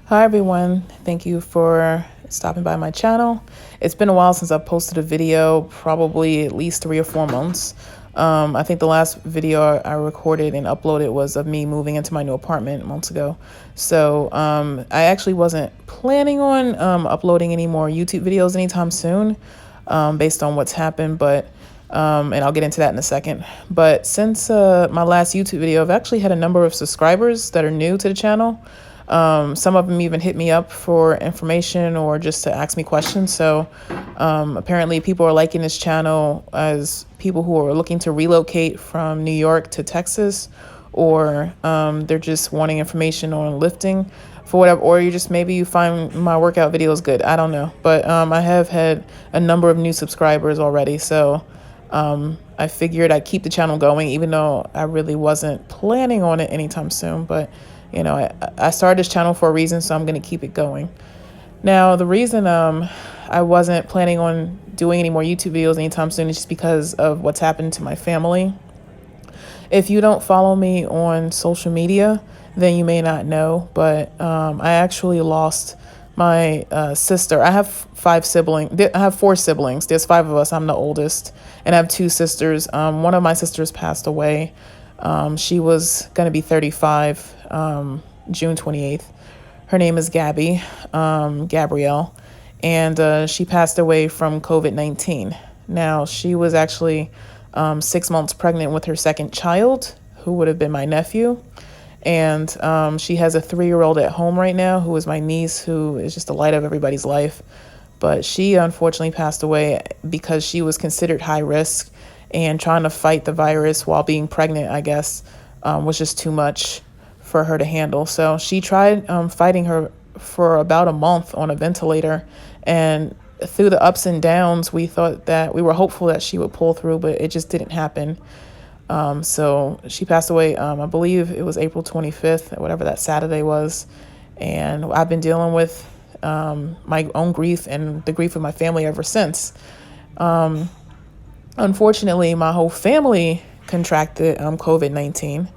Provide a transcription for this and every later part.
Hi everyone, thank you for stopping by my channel. It's been a while since I've posted a video, probably at least 3 or 4 months. I think the last video I recorded and uploaded was of me moving into my new apartment months ago. So I actually wasn't planning on uploading any more YouTube videos anytime soon, based on what's happened, but and I'll get into that in a second. But since my last YouTube video, I've actually had a number of subscribers that are new to the channel. Some of them even hit me up for information or just to ask me questions. So apparently people are liking this channel as people who are looking to relocate from New York to Texas, or they're just wanting information on lifting for whatever, or maybe you find my workout videos good. I don't know. But I have had a number of new subscribers already. So I figured I'd keep the channel going, even though I really wasn't planning on it anytime soon. But I started this channel for a reason, so I'm going to keep it going. Now, the reason I wasn't planning on doing any more YouTube videos anytime soon is just because of what's happened to my family. If you don't follow me on social media, then you may not know, but I actually lost my sister. I have 5 siblings. I have 4 siblings. There's 5 of us. I'm the oldest, and I have 2 sisters. One of my sisters passed away. She was going to be 35 June 28th. Her name is Gabby, Gabrielle, and she passed away from COVID-19. Now, she was actually 6 months pregnant with her second child, who would have been my nephew. And she has a 3-year-old at home right now, who is my niece, who is just the light of everybody's life. But she unfortunately passed away because she was considered high risk, and trying to fight the virus while being pregnant, I guess, was just too much for her to handle. So she tried fighting her for about a month on a ventilator, and through the ups and downs, we were hopeful that she would pull through, but it just didn't happen. So she passed away, I believe it was April 25th, whatever that Saturday was. And I've been dealing with my own grief and the grief of my family ever since. Unfortunately, my whole family contracted COVID-19.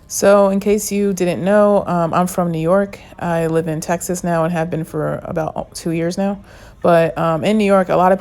So in case you didn't know, I'm from New York. I live in Texas now and have been for about 2 years now. But in New York, a lot of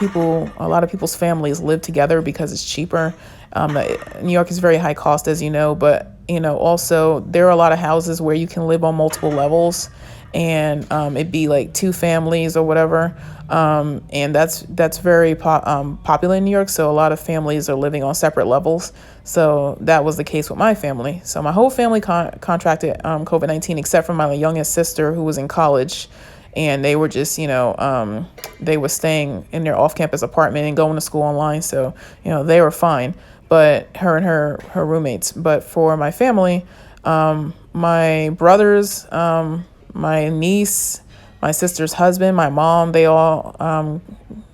people's families live together because it's cheaper. New York is very high cost, as you know, but also there are a lot of houses where you can live on multiple levels, and it'd be like 2 families or whatever. And that's very popular in New York. So a lot of families are living on separate levels. So that was the case with my family. So my whole family contracted COVID-19, except for my youngest sister, who was in college. And they were just, they were staying in their off-campus apartment and going to school online. So, they were fine. But her and her roommates. But for my family, my brothers, my niece, my sister's husband, my mom, they all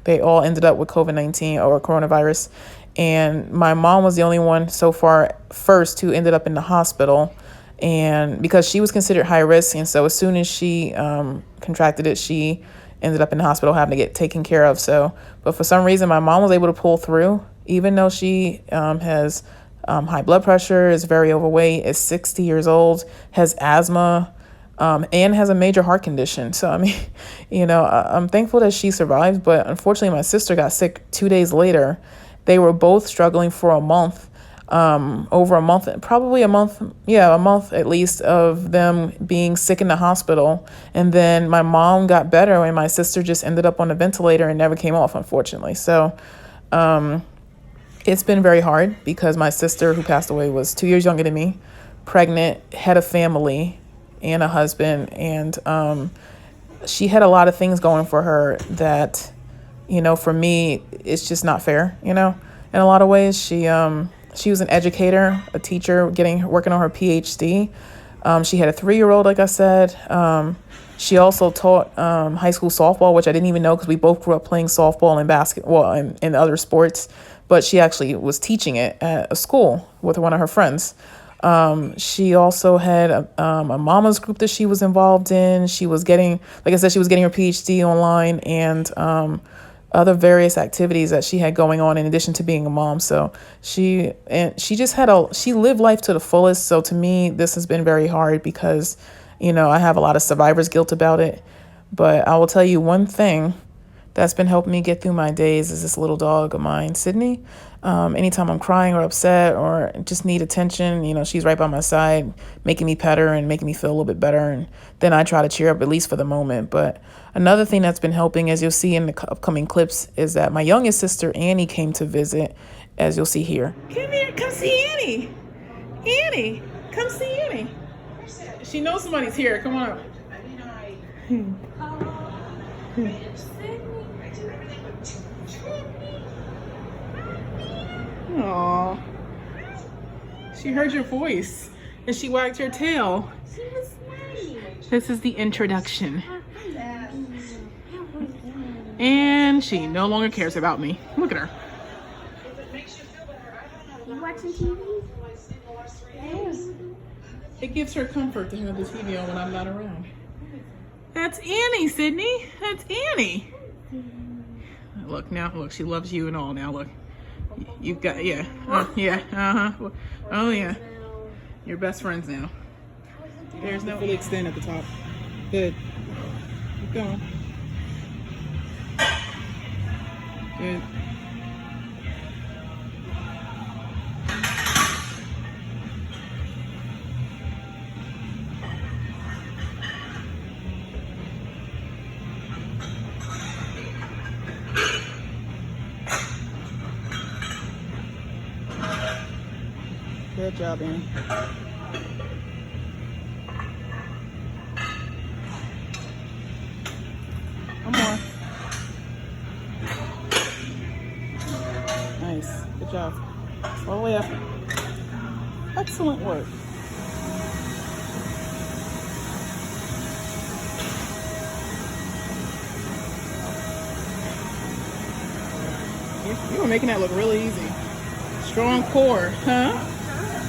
ended up with COVID-19 or coronavirus. And my mom was the only one so far first who ended up in the hospital, and because she was considered high risk. And so as soon as she contracted it, she ended up in the hospital having to get taken care of. So, but for some reason, my mom was able to pull through, even though she has high blood pressure, is very overweight, is 60 years old, has asthma, and has a major heart condition. So, I mean, I'm thankful that she survived, but unfortunately my sister got sick 2 days later. They were both struggling for a month, over a month, probably a month at least, of them being sick in the hospital. And then my mom got better and my sister just ended up on a ventilator and never came off, unfortunately. So, it's been very hard because my sister, who passed away, was 2 years younger than me, pregnant, had a family and a husband. And she had a lot of things going for her that, for me, it's just not fair, in a lot of ways. She was an educator, a teacher, working on her PhD. She had a 3-year-old, like I said. She also taught high school softball, which I didn't even know because we both grew up playing softball and basketball and other sports. But she actually was teaching it at a school with one of her friends. She also had a mama's group that she was involved in. She was getting her PhD online, and other various activities that she had going on in addition to being a mom. So she lived life to the fullest. So to me, this has been very hard because You know, I have a lot of survivor's guilt about it. But I will tell you one thing that's been helping me get through my days is this little dog of mine, Sydney. Anytime I'm crying or upset or just need attention, you know, she's right by my side, making me pet her and making me feel a little bit better. And then I try to cheer up, at least for the moment. But another thing that's been helping, as you'll see in the upcoming clips, is that my youngest sister, Annie, came to visit, as you'll see here. Come here, come see Annie. Annie, come see Annie. She knows somebody's here. Come on up. Aww. She heard your voice and she wagged her tail. This is the introduction. And she no longer cares about me. Look at her. You watching TV? It gives her comfort to have the TV on when I'm not around. That's Annie, Sydney. That's Annie. Look now, look, she loves you and all now. Look, you've got, yeah, yeah, uh-huh. Oh yeah, you're best friends now. There's no fully extend at the top. Good. Keep going. Good. Good job, Annie. One more. Nice. Good job. All the way up. Excellent work. You were making that look really easy. Strong core, huh?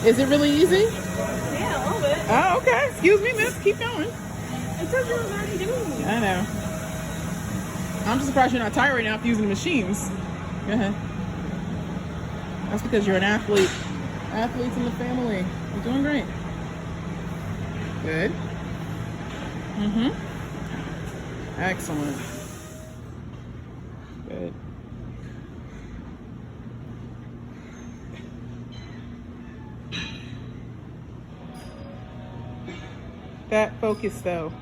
Is it really easy? Yeah, a little bit. Oh, okay. Excuse me, miss. Keep going. It says you was already doing it. I know. I'm just surprised you're not tired right now after using the machines. Go ahead. That's because you're an athlete. Athletes in the family. You're doing great. Good. Excellent. Good. That focus though.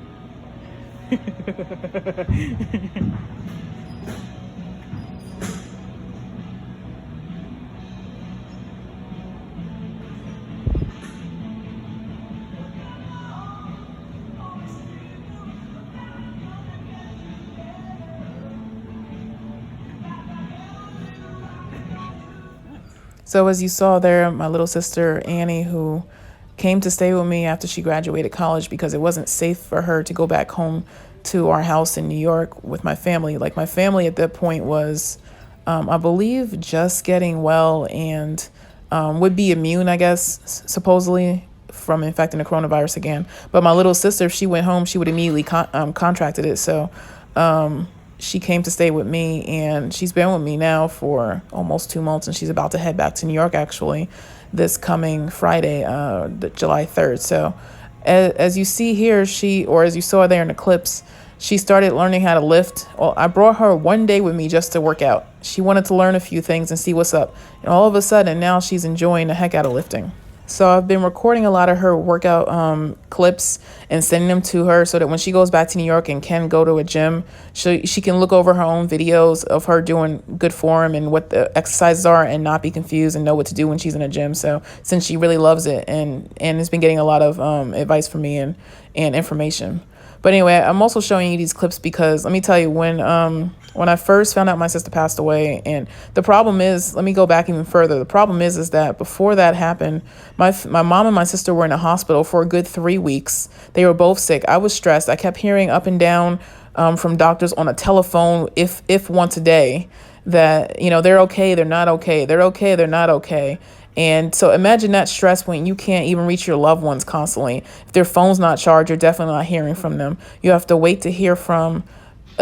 So as you saw there, my little sister Annie, who came to stay with me after she graduated college because it wasn't safe for her to go back home to our house in New York with my family. Like, my family at that point was, I believe, just getting well and would be immune, I guess, supposedly, from infecting the coronavirus again. But my little sister, if she went home, she would immediately contracted it. So she came to stay with me, and she's been with me now for almost 2 months, and she's about to head back to New York, actually, this coming Friday, July 3rd. So as you see here, as you saw there in the clips, she started learning how to lift. Well, I brought her one day with me just to work out. She wanted to learn a few things and see what's up. And all of a sudden, now she's enjoying the heck out of lifting. So I've been recording a lot of her workout clips and sending them to her so that when she goes back to New York and can go to a gym, she can look over her own videos of her doing good form and what the exercises are and not be confused and know what to do when she's in a gym. So since she really loves it and has been getting a lot of advice from me and information. But anyway, I'm also showing you these clips because let me tell you, when I first found out my sister passed away, and the problem is, let me go back even further. The problem is that before that happened, my mom and my sister were in a hospital for a good 3 weeks. They were both sick. I was stressed. I kept hearing up and down from doctors on a telephone, if once a day, that, you know, they're okay, they're not okay, they're okay, they're not okay. And so imagine that stress when you can't even reach your loved ones constantly. If their phone's not charged, you're definitely not hearing from them. You have to wait to hear from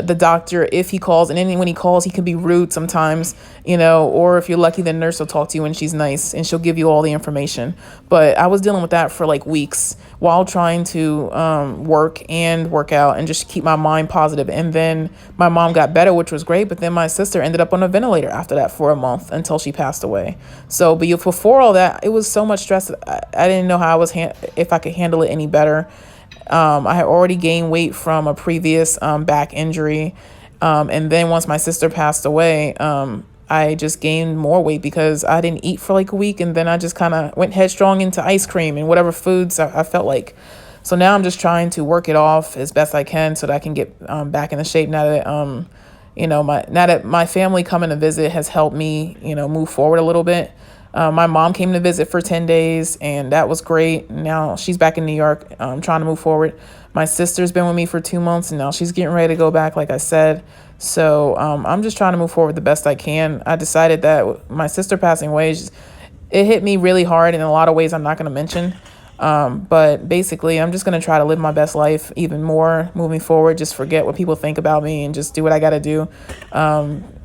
the doctor if he calls, and then when he calls, he can be rude sometimes, or if you're lucky, the nurse will talk to you and she's nice and she'll give you all the information. But I was dealing with that for like weeks while trying to work and work out and just keep my mind positive. And then my mom got better, which was great, but then my sister ended up on a ventilator after that for a month until she passed away. So but before all that, it was so much stress that I didn't know how I was if I could handle it any better. I had already gained weight from a previous back injury. And then once my sister passed away, I just gained more weight because I didn't eat for like a week. And then I just kind of went headstrong into ice cream and whatever foods I felt like. So now I'm just trying to work it off as best I can so that I can get back into shape now that, now that my family coming to visit has helped me, move forward a little bit. My mom came to visit for 10 days and that was great. Now she's back in New York, trying to move forward. My sister's been with me for 2 months and now she's getting ready to go back, like I said. So I'm just trying to move forward the best I can. I decided that my sister passing away, it hit me really hard in a lot of ways I'm not going to mention. But basically, I'm just going to try to live my best life even more moving forward. Just forget what people think about me and just do what I got to do.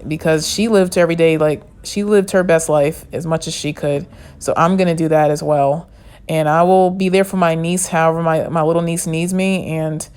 Because she lived every day, like she lived her best life as much as she could. So I'm going to do that as well. And I will be there for my niece, however my little niece needs me. And,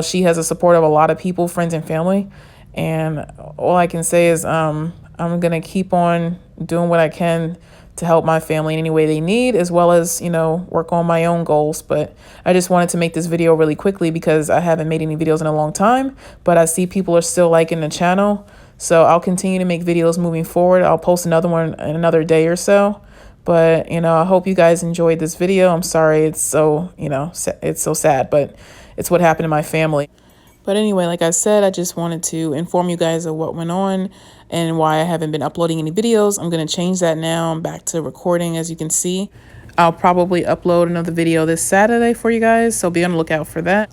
she has the support of a lot of people, friends and family. And all I can say is I'm going to keep on doing what I can to help my family in any way they need, as well as, work on my own goals. But I just wanted to make this video really quickly because I haven't made any videos in a long time, but I see people are still liking the channel. So I'll continue to make videos moving forward. I'll post another one in another day or so. But, I hope you guys enjoyed this video. I'm sorry it's so, it's so sad, but it's what happened to my family. But anyway, like I said, I just wanted to inform you guys of what went on and why I haven't been uploading any videos. I'm going to change that now. I'm back to recording, as you can see. I'll probably upload another video this Saturday for you guys, so be on the lookout for that.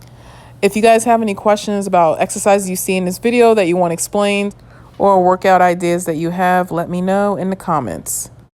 If you guys have any questions about exercises you see in this video that you want explained or workout ideas that you have, let me know in the comments.